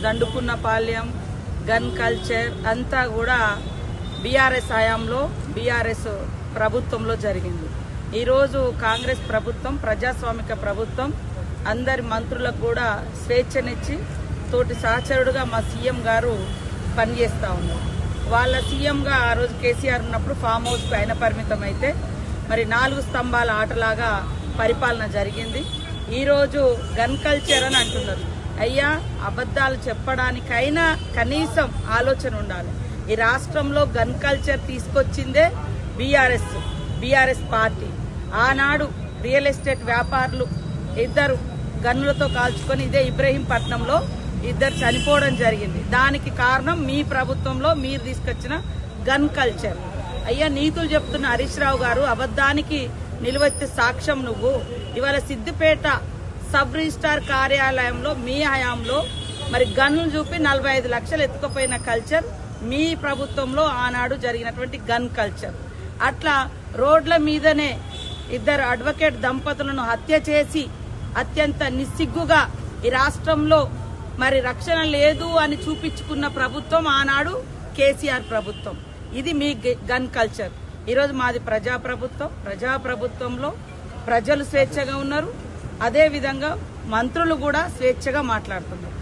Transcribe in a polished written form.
దండుకున్నపాలెం gun culture అంతా కూడా BRS హయాంలో బీఆర్ఎస్ ప్రభుత్వంలో జరిగింది. ఈరోజు కాంగ్రెస్ ప్రభుత్వం ప్రజాస్వామిక ప్రభుత్వం అందరి మంత్రులకు కూడా స్వేచ్ఛనిచ్చి తోటి సహచరుడుగా మా సీఎం గారు పనిచేస్తూ ఉన్నారు. వాళ్ళ సీఎంగా ఆ రోజు కేసీఆర్ ఉన్నప్పుడు ఫామ్ హౌస్కు ఆయన పరిమితం అయితే మరి 4 స్తంభాల ఆటలాగా పరిపాలన జరిగింది. ఈరోజు గన్ కల్చర్ అని అంటున్నారు. అయ్యా, అబద్ధాలు చెప్పడానికైనా కనీసం ఆలోచన ఉండాలి. ఈ రాష్ట్రంలో గన్ కల్చర్ తీసుకొచ్చిందే బీఆర్ఎస్ పార్టీ. ఆనాడు రియల్ ఎస్టేట్ వ్యాపారులు 2 గన్నులతో కాల్చుకొని ఇదే ఇబ్రహీంపట్నంలో 2 చనిపోవడం జరిగింది. దానికి కారణం మీ ప్రభుత్వంలో మీరు తీసుకొచ్చిన గన్ కల్చర్. అయ్యా, నీతులు చెప్తున్న హరీష్ రావు గారు, అబద్ధానికి నిలువెత్తే సాక్ష్యం నువ్వు. ఇవాళ సిద్దిపేట సబ్ రిజిస్ట్రార్ కార్యాలయంలో మీ హయాంలో మరి గన్నులు చూపి 45 లక్షలు ఎత్తుకుపోయిన కల్చర్ మీ ప్రభుత్వంలో ఆనాడు జరిగినటువంటి గన్ కల్చర్. అట్లా రోడ్ల మీదనే 2 అడ్వకేట్ దంపతులను హత్య చేసి అత్యంత నిస్సిగ్గుగా ఈ రాష్ట్రంలో మరి రక్షణ లేదు అని చూపించుకున్న ప్రభుత్వం ఆనాడు కేసీఆర్ ప్రభుత్వం. ఇది మీ గన్ కల్చర్. ఈరోజు మాది ప్రజాప్రభుత్వంలో ప్రజలు స్వేచ్ఛగా ఉన్నారు. అదే విధంగా మంత్రులు కూడా స్వేచ్ఛగా మాట్లాడుతున్నారు.